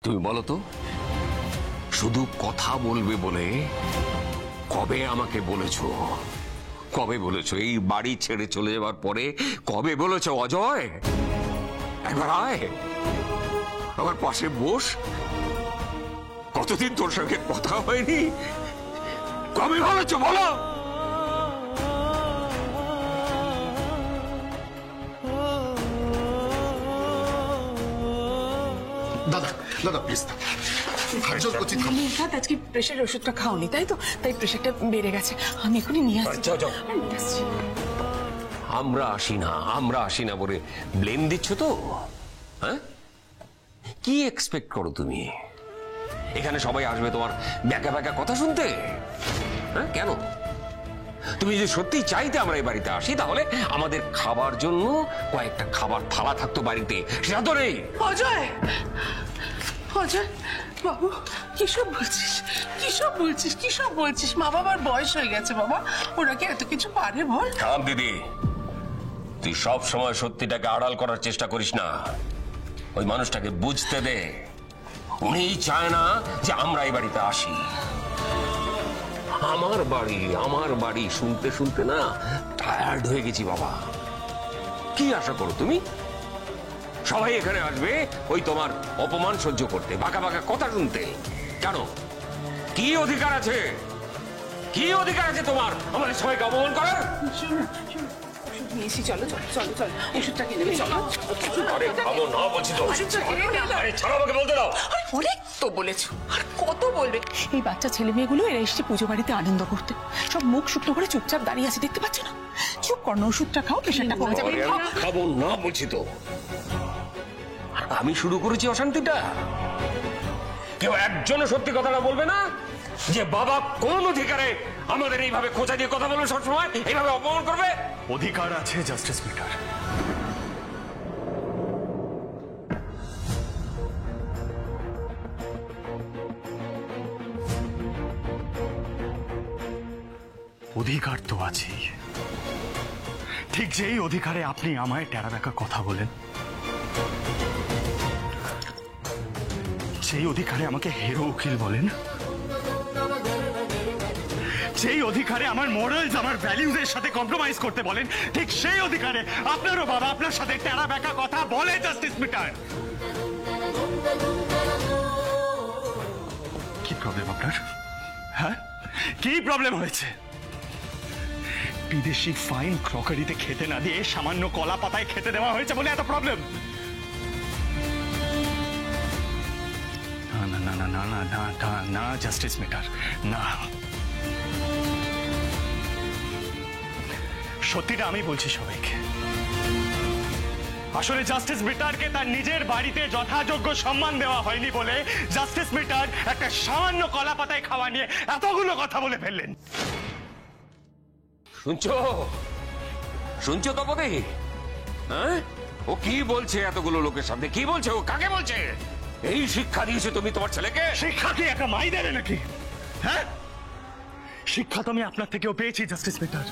তুমি বলো তো, শুধু কথা বলবে বলে কবে আমাকে বলেছো? কবে বলেছো এই বাড়ি ছেড়ে চলে যাওয়ার পরে? কবে বলেছো অজয় একবার আয়, আমার পাশে বস? কতদিন তোর সঙ্গে কথা হয়নি? কবে বলেছো বলো? দাদা দাদা প্লিজ আজকে প্রেশারের ওষুধটা খাওনি তাই তো, তাই প্রেশারটা বেড়ে গেছে। আমি এখনই নিয়ে আসছি। আমরা আসি না বলে ব্লেম দিচ্ছ তো? হ্যাঁ, কি এক্সপেক্ট করো তুমি? এখানে সবাই আসবে তোমার ব্যাকা ব্যাকা কথা শুনতে? হ্যাঁ, কেন? তুমি যদি সত্যি চাইতে আমরা এই বাড়িতে আসি, তাহলে আমাদের খাবার জন্য কয়েকটা খাবার থালা থাকতো বাড়িতে, সেটা তো নেই। অজয়, অজয় বাবু, কিসব বলছিস? কিসব বলছিস? মা বাবার বয়স হয়ে গেছে বাবা, ওরা কি এত কিছু পারে বল? থাম দিদি, তুই সব সময় সত্যিটাকে আড়াল করার চেষ্টা করিস না। ওই মানুষটাকে বুঝতে দে, উনি চায় না যে আমরা এই বাড়িতে আসি। আমার বাড়ি শুনতে শুনতে না টায়ার্ড হয়ে গেছি বাবা। কি আশা করো তুমি? সবাই এখানে আসবে ওই তোমার অপমান সহ্য করতে, বাঁকা বাঁকা কথা শুনতে। কেন? কি অধিকার আছে? কি অধিকার আছে তোমার আমাদের সবাইকে অপমান করার? চলো চলো চলো চলো, ওষুধটা কিনে নে, চলো। আরে খাবো না বলছি তো। আরে ছাড়ো, আমাকে বলতে দাও। অনেক তো বলেছো, আর কত বলবে? এই বাচ্চা ছেলে মেয়েগুলো এরা এসছে পুজো বাড়িতে আনন্দ করতে, সব মুখ শুকনো করে চুপচাপ দাঁড়িয়ে আছে, দেখতে পাচ্ছ না? চুপ কর না, ওষুধটা খাও, প্রেশারটা কমে যাবে। খাবো না বলছি তো। আমি শুরু করেছি অশান্তিটা? কেউ একজনও সত্যি কথাটা বলবে না যে বাবা কোন অধিকারে আমাদের এইভাবে খোঁচা দিয়ে কথা বলবে, সবসময় এইভাবে অপমান করবে? অধিকার আছে জাস্টিস মিটার। অধিকার তো আছেই, ঠিক যেই অধিকারে আপনি আমায় টেরা বেঁকা কথা বলেন, সেই অধিকারে আমাকে হিরো উকিল বলেন, যেই অধিকারে আমার মোরালস আমার ভ্যালিউজের সাথে কম্প্রোমাইজ করতে বলেন, ঠিক সেই অধিকারে আপনারও বাবা আপনার সাথে টেরা বেঁকা কথা বলে জাস্টিস মিটার। কি প্রবলেম আপনার? হ্যাঁ, কি প্রবলেম হয়েছে? বিদেশি ফাইন ক্রকারিতে খেতে না দিয়ে সামান্য কলা পাতায় খেতে দেওয়া হয়েছে বলে এত প্রবলেম? না না না না না না না না জাস্টিস মিটার, না। সত্যিটা আমি বলছি সবাইকে, আসলে জাস্টিস মিটারকে তার নিজের বাড়িতে যথাযোগ্য সম্মান দেওয়া হয়নি বলে জাস্টিস মিটার একটা সামান্য কলা পাতায় খাওয়া নিয়ে এতগুলো কথা বলে ফেললেন। শুনছো তো বোধে? হ্যাঁ, ও কি বলছে এতগুলো লোকের সামনে? কি বলছে? ও কাকে বলছে? এই শিক্ষা দিয়েছো তুমি তোমার ছেলেকে? শিক্ষা কি একটা মাই দেবে নাকি? হ্যাঁ, শিক্ষা তো আমি আপনার থেকেও পেয়েছি জাস্টিস মিটার।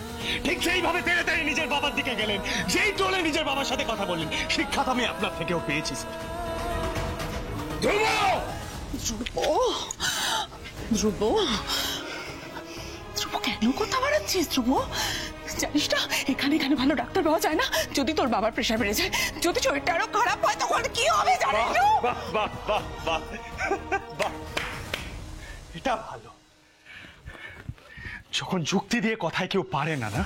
ঠিক সেইভাবে তেড়ে তেড়ে নিজের বাবার দিকে গেলেন, যেই টোলে নিজের বাবার সাথে কথা বললেন, শিক্ষা তো আমি আপনার থেকেও পেয়েছি স্যার। ধ্রুব, কেন কথা বাড়াচ্ছিস ধ্রুব? জানিস না এখানে ভালো ডাক্তার পাওয়া যায় না? যদি তোর বাবার প্রেশার বেড়ে যায়, যদি শরীরটা আরো খারাপ হয়, তখন কি হবে জানিস না? বাহ বাহ বাহ বাহ বাহ, এটা ভালো। যখন যুক্তি দিয়ে কথায় কেউ পারে না, না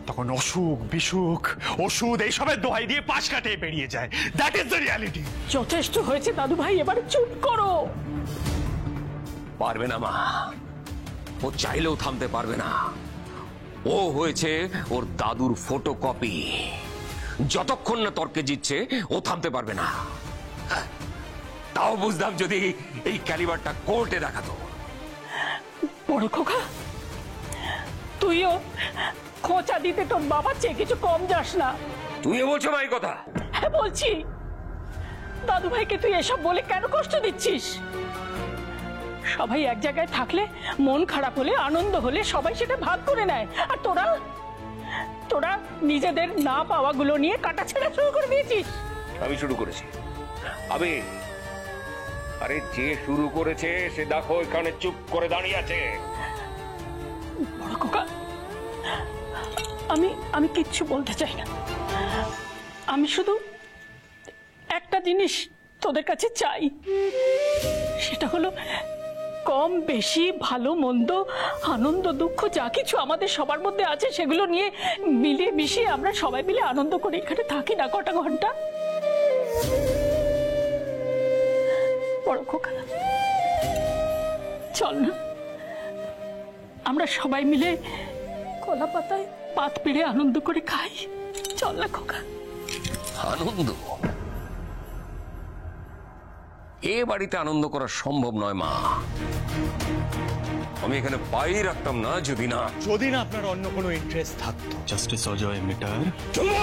তখন অসুখ বিসুখ ওষুধ এইসবের দোহাই দিয়ে পাশ কাটিয়ে বেরিয়ে যায়। That is the reality. যথেষ্ট হয়েছে দাদু ভাই, এবারে চুপ করো। পারবে না মা, ও চাইলেও থামতে পারবে না। ও হয়েছে ওর দাদুর ফটোকপি। যতক্ষণ না তর্কে জিতছে ও থামতে পারবে না। তাও বুঝতাম যদি এই ক্যালিবারটা কোর্টে দেখাতো। বড় খোকা, তুইও খোঁচা দিতে তোর বাবার চেয়ে কিছু কম যাস না। তুইও বলছো না এই কথা? হ্যাঁ বলছি। দাদু ভাইকে তুই এসব বলে কেন কষ্ট দিচ্ছিস? সবাই এক জায়গায় থাকলে, মন খারাপ হলে, আনন্দ হলে সবাই সেটা ভাগ করে নেয়, আর তোরা নিজেদের না পাওয়াগুলো নিয়ে কাটাছেঁড়া শুরু করে দিয়েছিস। আমি শুরু করেছি। আমি আরে যে শুরু করেছে সে দেখো এখানে চুপ করে দাঁড়িয়ে আছে। বড় খোকা, আমি আমি কিচ্ছু বলতে চাই না। আমি শুধু একটা জিনিস তোদের কাছে চাই, সেটা হলো কম বেশি ভালো মন্দ আনন্দ দুঃখ যা কিছু আমাদের সবার মধ্যে আছে সেগুলো নিয়ে মিলিয়ে মিশিয়ে আমরা সবাই মিলে আনন্দ করে এখানে থাকি না কটা ঘন্টা। বড় খোকা, চল না আমরা সবাই মিলে কলা পাতায় পাত পেড়ে আনন্দ করে খাই। চল না খোকা। আনন্দ? এ বাড়িতে আনন্দ করা সম্ভব নয় মা। আমি এখানে পাই রাখতাম না যদি না আপনার অন্য কোনো ইন্টারেস্ট থাকতো। জাস্টিস অজয় মিটার, চলো।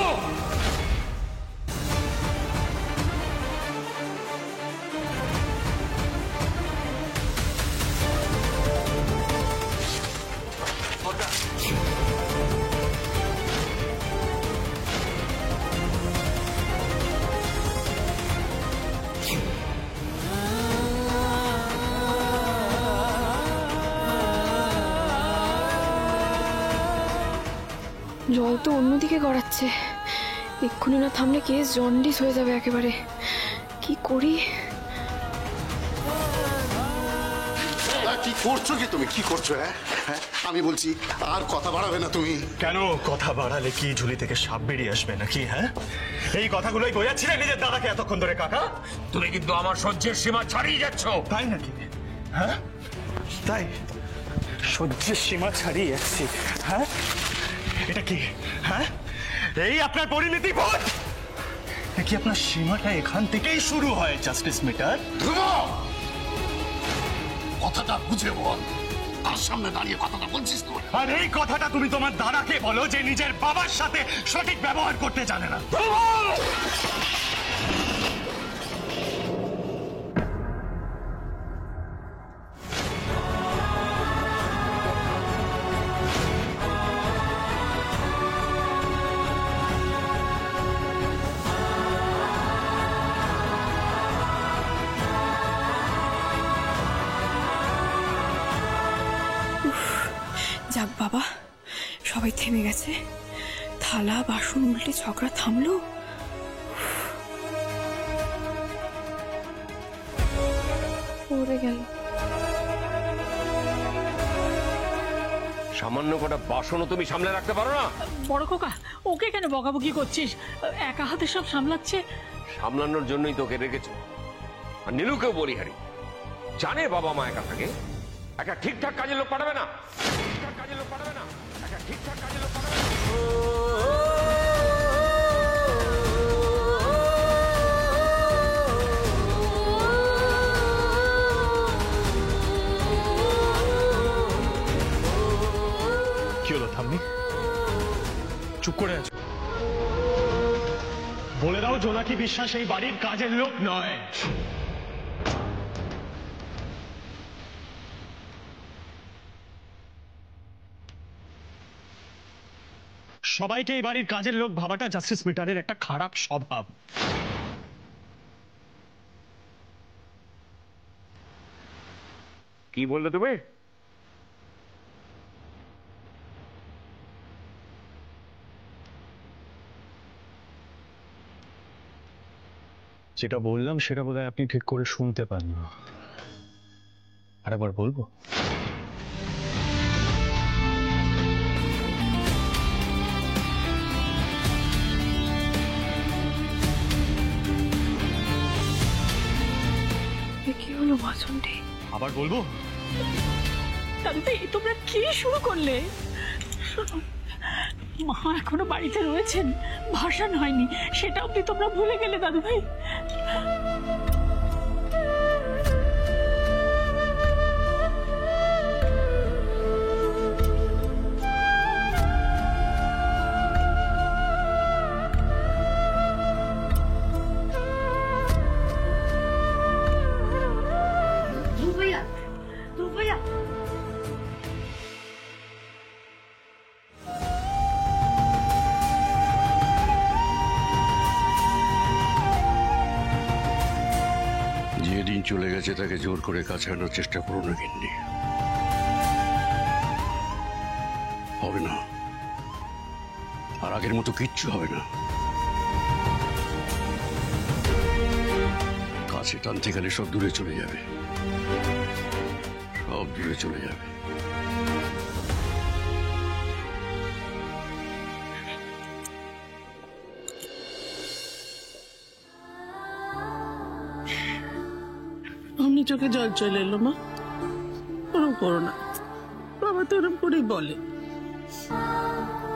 জল তো অন্যদিকে গড়াচ্ছে, এক্ষুনি না থামলে কেস জন্ডিস হয়ে যাবে একেবারে। কি করি? কি করছো কি তুমি? কি করছো? হ্যাঁ, আমি বলছি আর কথা বাড়াবে না তুমি। কেন কথা বাড়ালে কি ঝুলি থেকে সাপ বেরিয়ে আসবে নাকি? হ্যাঁ, এই কথাগুলোই বোঝাচ্ছিলে নিজের দাদাকে এতক্ষণ ধরে। কাকা, তুমি কিন্তু আমার সহ্যের সীমা ছাড়িয়ে যাচ্ছ। তাই নাকি? হ্যাঁ, তাই সহ্যের সীমা ছাড়িয়ে যাচ্ছি? হ্যাঁ, এটা কি? হ্যাঁ, এই আপনার পরিণতি বোধ নাকি আপনার সীমাটা এখান থেকেই শুরু হয়? জাস্টিস মিটার, ধ্রুব, কথাটা বুঝে বল। তার সামনে দাঁড়িয়ে কথাটা বলছিস তো? আর এই কথাটা তুমি তোমার দাদাকে বলো যে নিজের বাবার সাথে সঠিক ব্যবহার করতে জানে না। যাক বাবা, সবাই থেমে গেছে। থালা বাসন উল্টে ঝগড়া থামলো। পড়ে গেল। সামান্য কটা বাসনও তুমি সামলে রাখতে পারো না? বড় খোকা, ওকে কেন বকাবকি করছিস? একা হাতে সব সামলাচ্ছে। সামলানোর জন্যই তোকে রেখেছো। আর নীলুকেও বলি হারি, জানে বাবা মা একা থাকে, একটা ঠিকঠাক কাজের লোক পাঠাবে না। ঠিকঠাক কাজের লোক পাঠাবে না, একটা ঠিকঠাক কাজের লোক পাঠাবে না। কি হলো থাম্মি? চুপ করে আছো? বলে দাও জোনাকি বিশ্বাস এই বাড়ির কাজের লোক নয়। সবাইকে এই বাড়ির কাজের লোক ভাবাটা জাস্টিস মিটারের একটা খারাপ স্বভাব। কি বললে তুমি? যেটা বললাম সেটা বোধহয় আপনি ঠিক করে শুনতে পান না। আরেকবার বলবো? কি হলো বাসনটি? আবার বলবো? দাদু ভাই, তোমরা কি শুরু করলে? শোনো, মা এখনো বাড়িতে রয়েছেন, ভাসান হয়নি, সেটা অব্দি তোমরা ভুলে গেলে দাদু ভাই। চলে গেছে তাকে জোর করে কাছে আনার চেষ্টা করো না গিন্নি। হবে না, আর আগের মতো কিচ্ছু হবে না। কাছে টানতে গেলে সব দূরে চলে যাবে, সব দূরে চলে যাবে। অমনি চোখে জল চলে এলো মা। ওরম করো না, বাবা তো ওরম করেই বলে।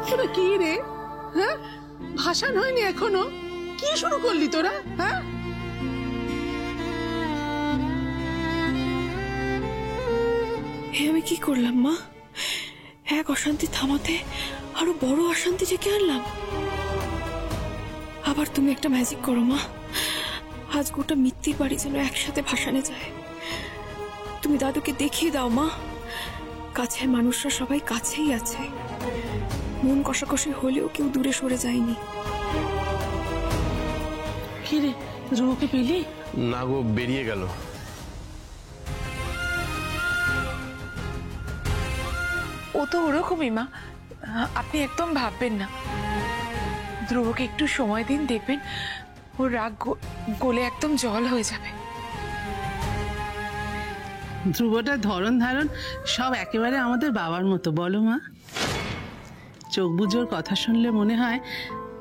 তোরা কি রে, হ্যাঁ? ভাসান হয়নি এখনো, কি শুরু করলি তোরা? হ্যাঁ, আমি কি করলাম মা? এক অশান্তি থামাতে আরো বড় অশান্তি ডেকে আনলাম। আবার তুমি একটা ম্যাজিক করো মা, আজ গোটা মিত্তির বাড়ি যেন একসাথে ভাসানে যায়। তুমি দাদুকে দেখিয়ে দাও মা, কাছের মানুষরা সবাই কাছেই আছে, মন কষাকষি হলেও কেউ দূরে সরে যায়নি। কি রে, ধ্রুবকে পেলি? না গো, বেরিয়ে গেল। ও তো ওরকমই মা, আপনি একদম ভাববেন না। ধ্রুবকে একটু সময় দিন, দেখবেন ওর রাগ গলে একদম জল হয়ে যাবে। ধ্রুবটার ধরন ধারণ সব একেবারে আমাদের বাবার মতো, বলো মা? চোখ বুঝোর কথা শুনলে মনে হয়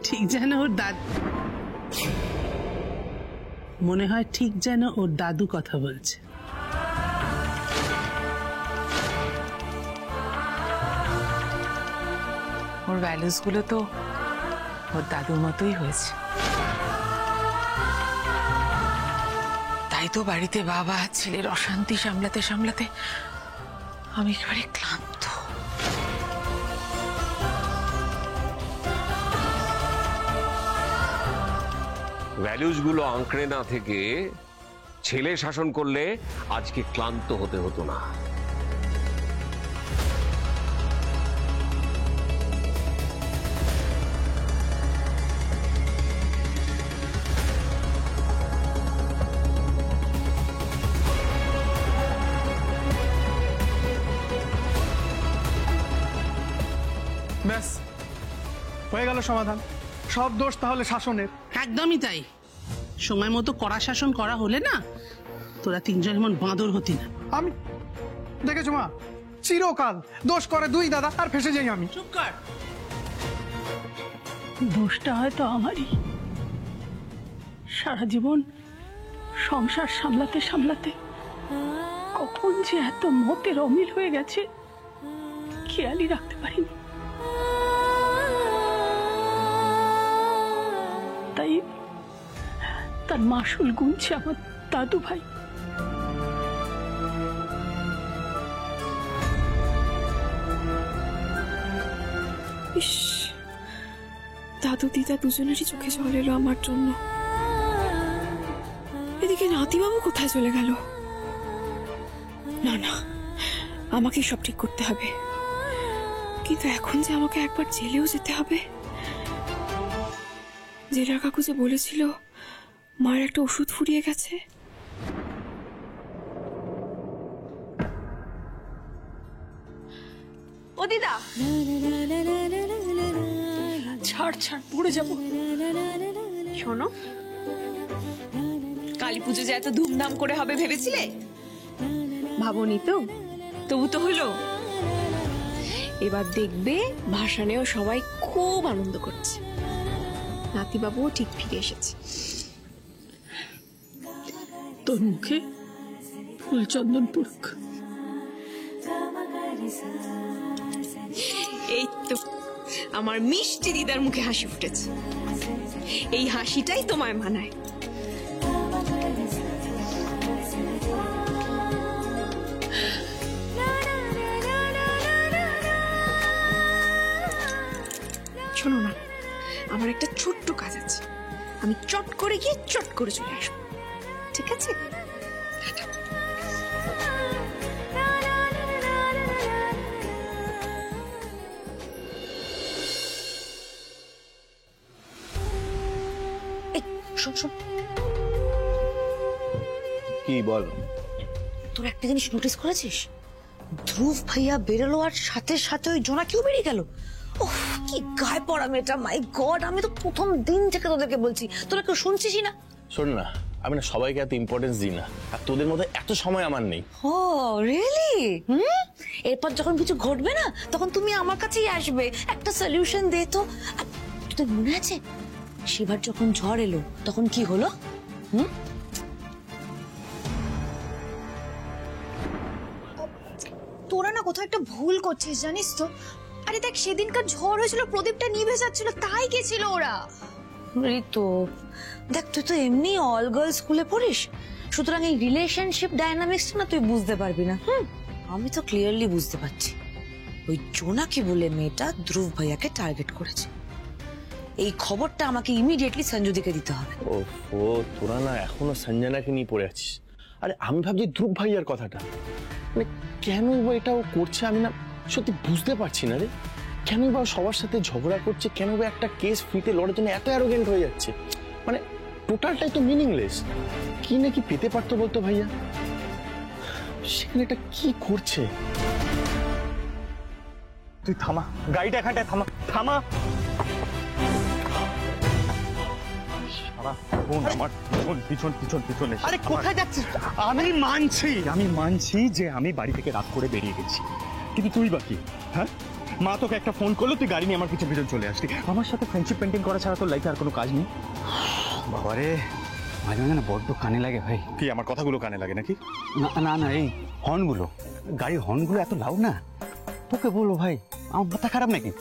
ঠিক যেন ওর দাদু কথা বলছে। ওর ভ্যালুস গুলো তো ওর দাদুর মতোই হয়েছে। তাই তো বাড়িতে বাবা ছেলের অশান্তি সামলাতে সামলাতে আমি একেবারে ক্লান্ত। ভ্যালুস গুলো আঁকড়ে না থেকে ছেলে শাসন করলে আজকে ক্লান্ত হতে হতো না। ব্যাস হয়ে গেল সমাধান। সব দোষ তাহলে শাসনের। একদমই তাই। সময় মতো কড়া শাসন করা হলে না, তোরা তিনজন এমন বাঁদর হতি না। আমি দেখেছো মা, চিরকাল দোষ করে দুই দাদা আর ফেসে যাই আমি। চুপ কর। দোষটা হয়তো আমারই। সারা জীবন সংসার সামলাতে সামলাতে কখন যে এত মতের অমিল হয়ে গেছে খেয়ালই রাখতে পারিনি। তাই তার মাসুল গুনছে আমার দাদু ভাই। ইস, দাদু দিদা দুজনেরই চোখে জল এলো আমার জন্য। এদিকে নাতিবাবু কোথায় চলে গেল? না না, আমাকেই সব ঠিক করতে হবে। কিন্তু এখন যে আমাকে একবার জেলেও যেতে হবে। জেলার কাকু যে বলেছিল মায়ের একটা ওষুধ ফুরিয়ে গেছে। ও দিদা, ছাড় ছাড়, পড়ে যাবো। শোনো, কালী পুজো যে এত ধুমধাম করে হবে ভেবেছিলে? ভাবনি তো? তবু তো হলো। এবার দেখবে ভাসানেও সবাই খুব আনন্দ করছে। নাতিবাবুও ঠিক ফিরে এসেছে। তোর মুখে ফুল চন্দন পুরুক। এই তো আমার মিষ্টি দিদার মুখে হাসি ফুটেছে। এই হাসিটাই তোমায় মানায়। শোনো না, আমার একটা ছোট্ট কাজ আছে, আমি চট করে গিয়ে চট করে চলে আসবো, ঠিক আছে? কি কি বল? তোর একটা জিনিস নোটিস করেছিস? ধ্রুব ভাইয়া বেরোলো আর সাথে সাথে ওই জোনাকিও বেরিয়ে গেল। ওহ, কি গায়ে পড়া মেয়েটা, মাই গড! আমি তো প্রথম দিন থেকে তোদেরকে বলছি, তোরা কেউ শুনছিসই না। শোন না, আমি না সবাইকে এত ইম্পর্টেন্স দিই না, আর তোদের মধ্যে এত সময় আমার নেই। ও রিয়েলি? এরপর যখন কিছু ঘটবে না, তখন তুমি আমার কাছেই আসবে, একটা সলিউশন দে তো। আর তোদের মনে আছে শিবার যখন ঝড় এলো তখন কি হলো? তোরা না কোথাও একটা ভুল করছিস জানিস তো। আরে দেখ, সেদিনকার ঝড় হয়েছিল, প্রদীপটা নিভে যাচ্ছিল, তাই গেছিল ওরা। ঋতু দেখ, তুই তো এমনি অল গার্লস স্কুলে পড়িস, সুতরাং এই রিলেশনশিপ ডায়নামিক্সটা না তুই বুঝতে পারবি না। আমি তো ক্লিয়ারলি বুঝতে পারছি, ওই জোনাকি বলে মেয়েটা ধ্রুব ভাইয়াকে টার্গেট করেছে। এই খবরটা আমাকে ইমিডিয়েটলি সঞ্জুদিকে দিতে হবে। ও তোরা না এখনো সঞ্জনাকে নিয়ে পড়ে আছিস। আরে আমি ভাবছি ধ্রুব ভাইয়ার কথাটা, মানে কেন বা এটা ও করছে আমি না সত্যি বুঝতে পারছি না রে। কেন বা সবার সাথে ঝগড়া করছে, কেন বা একটা কেস ফ্রিতে লড়ার জন্য এত অ্যারোগেন্ট হয়ে যাচ্ছে, মানে টোটালটাই তো মিনিংলেস। কি না কি পেতে পারতো বলতো ভাইয়া, সেখানে এটা কি করছে? তুই থামা, গাড়িটা এখানটায় থামা, থামা। আমার পিছন পিছন পিছন এসে। আরে কোথায় যাচ্ছিস? আমি মানছি যে আমি বাড়ি থেকে রাত করে বেরিয়ে গেছি, কিন্তু তুই বাকি। হ্যাঁ, মা তোকে একটা ফোন করলো, তুই গাড়ি নিয়ে আমার পিছন পিছন চলে আসলি। আমার সাথে ফ্রেন্ডশিপ পেন্টিং করা ছাড়া তোর লাইফে আর কোনো কাজ নেই। বাবারে, মাঝে মাঝে না বড্ড কানে লাগে ভাই। কি আমার কথাগুলো কানে লাগে নাকি? না না না, এই হর্নগুলো, গাড়ির হর্নগুলো এত লাউড না। তোকে বলবো ভাই, আমার মাথা খারাপ নাকি?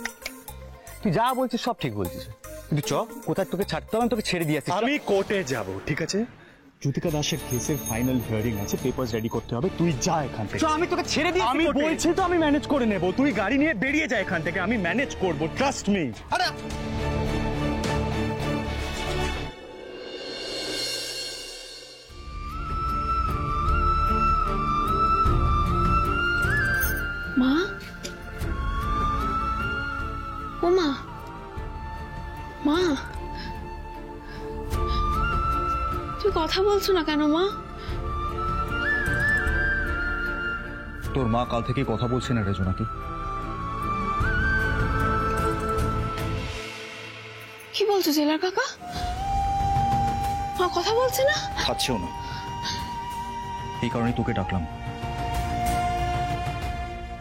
তুই যা বলছিস সব ঠিক বলছিস, কিন্তু চ, কোথায় তোকে ছাড়তে হবে, আমি তোকে ছেড়ে দিয়েছি। আমি কোর্টে যাব, ঠিক আছে? জ্যোতিকা দাসের কেসের ফাইনাল হিয়ারিং আছে, পেপারস রেডি করতে হবে। তুই যা এখান থেকে। আমি তোকে ছেড়ে দিয়েছি। আমি বলছি তো আমি ম্যানেজ করে নেব, তুই গাড়ি নিয়ে বেরিয়ে যা এখান থেকে, আমি ম্যানেজ করব, ট্রাস্ট মি। আরে মা, ও মা, মা, তুই কথা বলছো না কেন মা? তোর মা কাল থেকে কথা বলছে না রে জোনাকি। কি বলছো জেলার কাকা? মা কথা বলছে না? খাচ্ছেও না, এই কারণেই তোকে ডাকলাম।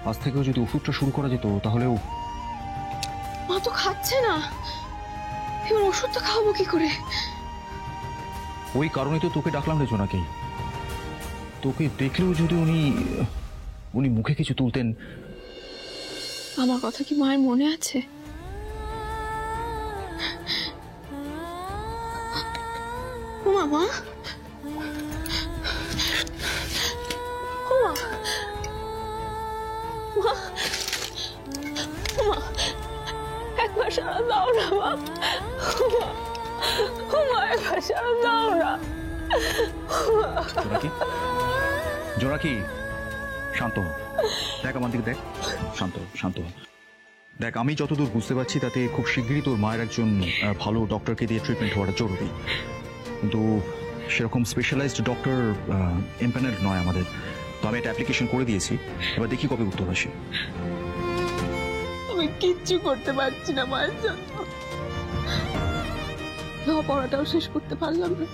আজ থেকেও যদি ওষুধটা শুরু করা যেত তাহলেও। মা তো খাচ্ছে না, এবার ওষুধটা খাওয়াবো কি করে? ওই কারণেই তো তোকে ডাকলাম রে জোনাকি। তোকে দেখলেও যদি উনি মুখে কিছু তুলতেন। আমার কথা কি মায়ের মনে আছে? ও মা, ও মা, মা, একবার সারা দাও না মা, একবার সারা দাও না। জোনাকি, জোনাকি, শান্ত হ, দেখ আমার দিকে দেখ, শান্ত শান্ত হ। দেখ, আমি যতদূর বুঝতে পারছি তাতে খুব শিগগিরই তোর মায়ের একজন ভালো ডক্টরকে দিয়ে ট্রিটমেন্ট হওয়াটা জরুরি, কিন্তু সেরকম স্পেশালাইজড ডক্টর এমপ্যানেল নয় আমাদের। তো আমি একটা অ্যাপ্লিকেশন করে দিয়েছি, এবার দেখি কবে উত্তর আসে। আমি কিচ্ছু করতে পারছি না মায়ের জন্য, পড়াটাও শেষ করতে পারলাম না।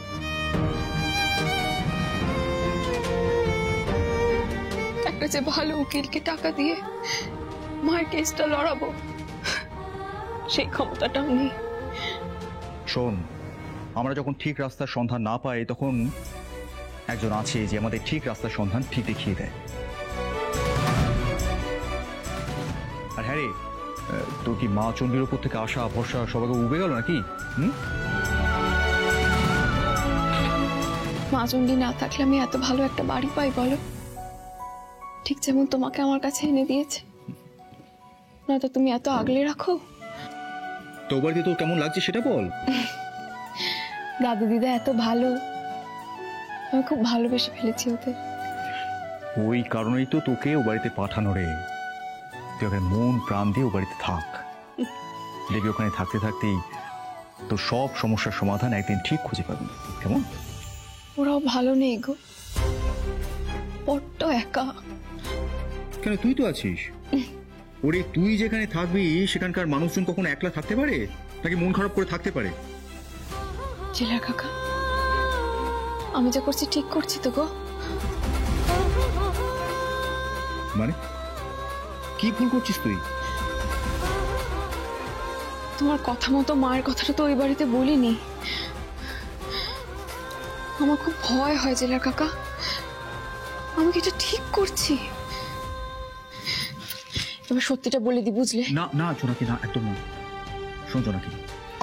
একটা যে ভালো উকিলকে টাকা দিয়ে মায়ের কেসটা লড়াবো, সেই ক্ষমতাটাও নেই। শোন, আমরা যখন ঠিক রাস্তার সন্ধান না পাই তখন একজন আছে যে আমাদের ঠিক রাস্তার সন্ধান ঠিক দেখিয়ে দেয়। আর হ্যাঁ রে, তোর কি মা চণ্ডীর ওপর থেকে আশা ভরসা সবাইকে উবে গেল নাকি? মা চণ্ডী না থাকলে আমি এত ভালো একটা বাড়ি পাই বলো? ঠিক যেমন তোমাকে আমার কাছে এনে দিয়েছে, নয়তো তুমি এত আগলে রাখো। তোর বাড়িতে তোর কেমন লাগছে সেটা বল। দাদু দিদা এত ভালো, আমি খুব ভালোবেসে ফেলেছি ওদের। ওই কারণেই তো তোকে ও বাড়িতে পাঠানো রে। তুই ওকে মন প্রাণ দিয়ে ও বাড়িতে থাক, দেখবি ওখানে থাকতে থাকতেই তোর সব সমস্যার সমাধান একদিন ঠিক খুঁজে পাবি। কেমন? ওরাও ভালো নেই গো, বড্ড একা। কেন, তুই তো আছিস। ওরে, তুই যেখানে থাকবি সেখানকার মানুষজন কখনো একলা থাকতে পারে নাকি মন খারাপ করে থাকতে পারে? জেলার কাকা, আমি যা করছি ঠিক করছি তো গো? মানে কি ভুল করছিস তুই? তোমার কথা মতো মায়ের কথাটা তো ওই বাড়িতে বলিনি। আমার খুব ভয় হয় জেলার কাকা, আমি কি এটা ঠিক করছি? এবার সত্যিটা বলে দি, বুঝলে? না না জোনাকি, না, একদম না। শোন জোনাকি,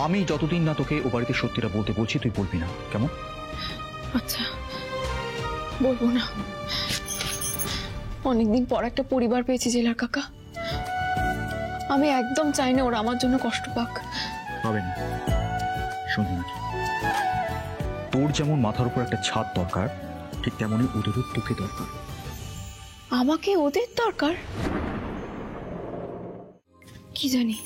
আমি যতদিন না তোকে ও বাড়িতে সত্যিটা বলতে বলছি তুই বলবি না, কেমন? আচ্ছা, বলবো না। অনেকদিন পর একটা পরিবার পেয়েছি জেলার কাকা, আমি একদম চাই না ওরা আমার জন্য কষ্ট পাক। হবে না। শোন জোনাকি, তোর যেমন মাথার উপর একটা ছাদ দরকার, ঠিক তেমনই ওদেরও তোকে দরকার। আমাকে ওদের দরকার? কি জানি,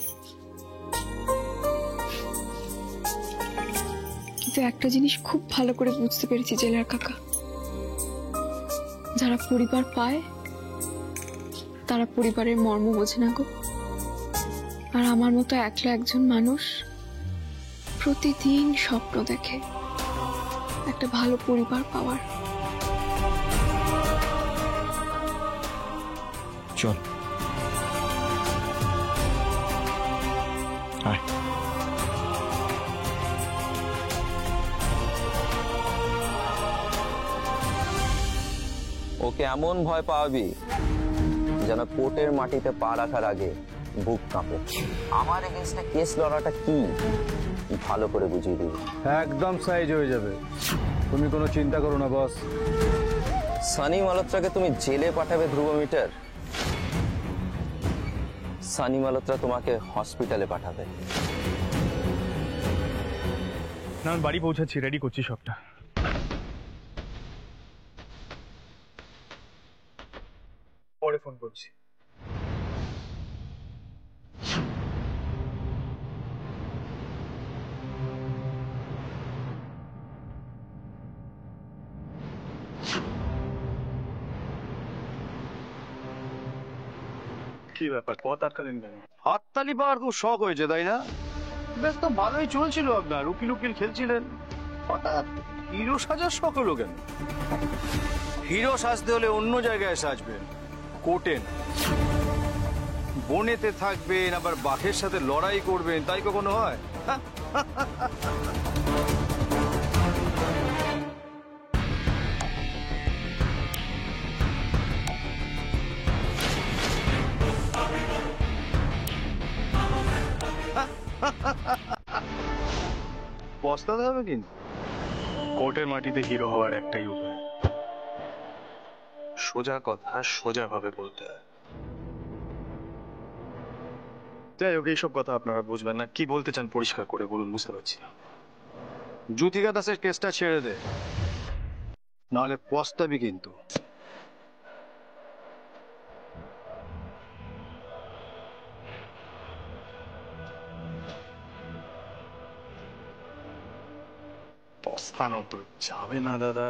কিন্তু একটা জিনিস খুব ভালো করে বুঝতে পেরেছি জেলার কাকা, যারা পরিবার পায় তারা পরিবারের মর্ম বোঝে না গো। আর আমার মতো একলা একজন মানুষ প্রতিদিন স্বপ্ন দেখে একটা ভালো পরিবার পাওয়ার। চল আয়। ওকে এমন ভয় পাওয়াবি যেন কোর্টের মাটিতে পা রাখার আগে বুক কাঁপে। আমার এগেইনস্টে কেস লড়াটা কি ভালো করে বুঝিয়ে দিবি। একদম সাইজ হয়ে যাবে, তুমি কোনো চিন্তা করো না বস। সানি মালহোত্রাকে তুমি জেলে পাঠাবে ধ্রুব মিটার, সানি মালহোত্রা তোমাকে হসপিটালে পাঠাবে। না, আমি বাড়ি পৌঁছাচ্ছি, রেডি করছি সবটা। পরে ফোন করছি। কি ব্যাপার, পথ আটকালেন কেন? হাততালি পাওয়ার খুব শখ হয়েছে তাই না? বেশ তো ভালোই চলছিল আপনার, উকিল উকিল খেলছিলেন, হঠাৎ হিরো সাজার শখ হলো কেন? হিরো সাজতে হলে অন্য জায়গায় সাজবেন, কোর্টে না। বনেতে থাকবেন, আবার বাঘের সাথে লড়াই করবেন, তাই কখনো হয়? পস্তাতে হবে কিন্তু। কোর্টের মাটিতে হিরো হওয়ার একটাই উপায়, সোজা কথা সোজা ভাবে বলতে হয়। যাই হোক, এইসব কথা আপনারা বুঝবেন না। কি বলতে চান পরিষ্কার করে বলুন, বুঝতে পারছি না। জ্যোতিকা দাসের কেসটা ছেড়ে দে, নাহলে পস্তাবি কিন্তু। পস্তানো তো যাবে না দাদা।